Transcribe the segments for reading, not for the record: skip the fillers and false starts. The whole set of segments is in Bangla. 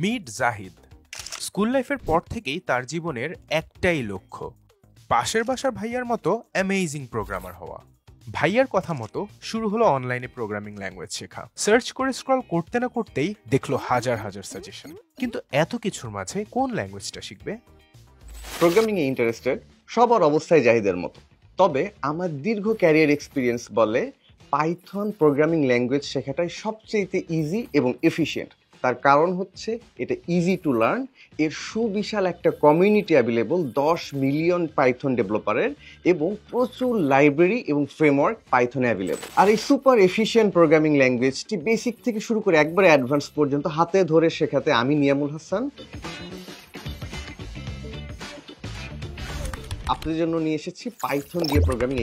মিট জাহিদ স্কুল লাইফের পর থেকেই তার জীবনের একটাই লক্ষ্য, পাশের বাসার ভাইয়ার মতো অ্যামেজিং প্রোগ্রামার হওয়া। ভাইয়ার কথা মতো শুরু হলো অনলাইনে প্রোগ্রামিং ল্যাঙ্গুয়েজ শেখা। সার্চ করে স্ক্রল করতে না করতেই দেখলো হাজার হাজার সাজেশন। কিন্তু এত কিছুর মাঝে কোন ল্যাঙ্গুয়েজটা শিখবে? প্রোগ্রামিং এ ইন্টারেস্টেড সবার অবস্থায় জাহিদের মতো। তবে আমার দীর্ঘ ক্যারিয়ার এক্সপিরিয়েন্স বলে পাইথন প্রোগ্রামিং ল্যাঙ্গুয়েজ শেখাটাই সবচেয়ে ইজি এবং এফিশিয়েন্ট। তার কারণ হচ্ছে এটা ইজি টু লার্ন, এর সুবিশাল একটা কমিউনিটি অ্যাভেলেবল 10 মিলিয়ন পাইথন ডেভেলপারের এবং প্রচুর লাইব্রেরি এবং ফ্রেমওয়ার্ক পাইথনে অ্যাভেলেবল। আর এই সুপার এফিশিয়েন্ট প্রোগ্রামিং ল্যাঙ্গুয়েজটি বেসিক থেকে শুরু করে একবারে অ্যাডভান্স পর্যন্ত হাতে ধরে শেখাতে আমি নিয়ামুল হাসান আপনাদের জন্য নিয়ে এসেছি পাইথন দিয়ে প্রোগ্রামিং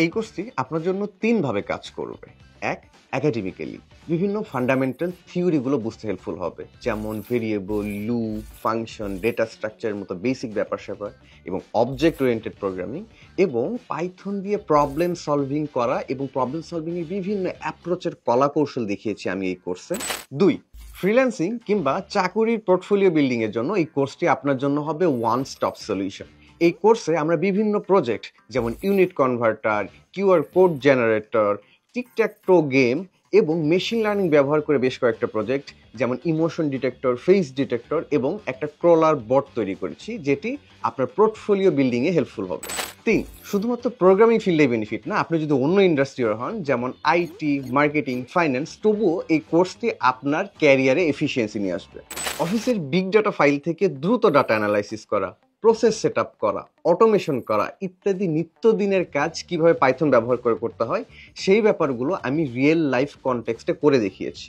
এই কোর্সটি আপনার জন্য 3 ভাবে কাজ করবে। এক, একাডেমিক্যালি বিভিন্ন ফান্ডামেন্টাল থিওরিগুলো বুঝতে হেল্পফুল হবে, যেমন ভেরিয়েবল, লুপ, ফাংশন, ডেটা স্ট্রাকচারের মতো বেসিক ব্যাপার-স্যাপার এবং অবজেক্ট ওরিয়েন্টেড প্রোগ্রামিং, এবং পাইথন দিয়ে প্রবলেম সলভিং করা এবং প্রবলেম সলভিং এর বিভিন্ন অ্যাপ্রোচের কলাকৌশল দেখিয়েছি আমি এই কোর্সে। 2, ফ্রিল্যান্সিং কিংবা চাকুরির পোর্টফোলিও বিল্ডিং এর জন্য এই কোর্সটি আপনার জন্য হবে ওয়ান স্টপ সলিউশন। এই কোর্সে আমরা বিভিন্ন প্রজেক্ট যেমন unit converter, QR code generator, tic tac toe game এবং মেশিন লার্নিং ব্যবহার করে বেশ কয়েকটা প্রজেক্ট যেমন ইমোশন ডিটেক্টর, ফেস ডিটেক্টর এবং একটা ক্রলার বট তৈরি করেছি, যেটি আপনার পোর্টফোলিও বিল্ডিং এ হেল্পফুল হবে। 3, শুধুমাত্র প্রোগ্রামিং ফিল্ডে বেনিফিট না, আপনি যদি অন্য ইন্ডাস্ট্রির হন যেমন আইটি, মার্কেটিং, ফাইন্যান্স, তবুও এই কোর্সটি আপনার ক্যারিয়ারে এফিসিয়েন্সি নিয়ে আসবে। অফিসের বিগ ডাটা ফাইল থেকে দ্রুত ডাটা অ্যানালাইসিস করা, প্রসেস সেট আপ করা, অটোমেশন করা ইত্যাদি নিত্যদিনের কাজ কিভাবে পাইথন ব্যবহার করে করতে হয় সেই ব্যাপারগুলো আমি রিয়েল লাইফ কনটেক্সটে করে দেখিয়েছি।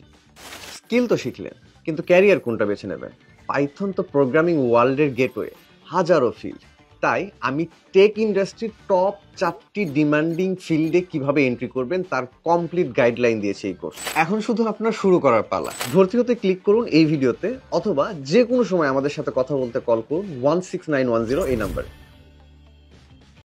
স্কিল তো শিখলেন, কিন্তু ক্যারিয়ার কোনটা বেছে নেবেন? পাইথন তো প্রোগ্রামিং ওয়ার্ল্ডের গেটওয়ে, হাজারো ফিল্ড। তাই আমি টেক ইন্ডাস্ট্রির টপ 4টি ডিমান্ডিং ফিল্ডে কিভাবে এন্ট্রি করবেন তার কমপ্লিট গাইডলাইন দিয়েছে এই কোর্স। এখন শুধু আপনার শুরু করার পালা। ভর্তি হতে ক্লিক করুন এই ভিডিওতে, অথবা যে কোনো সময় আমাদের সাথে কথা বলতে কল করুন 16910 এই নাম্বারে।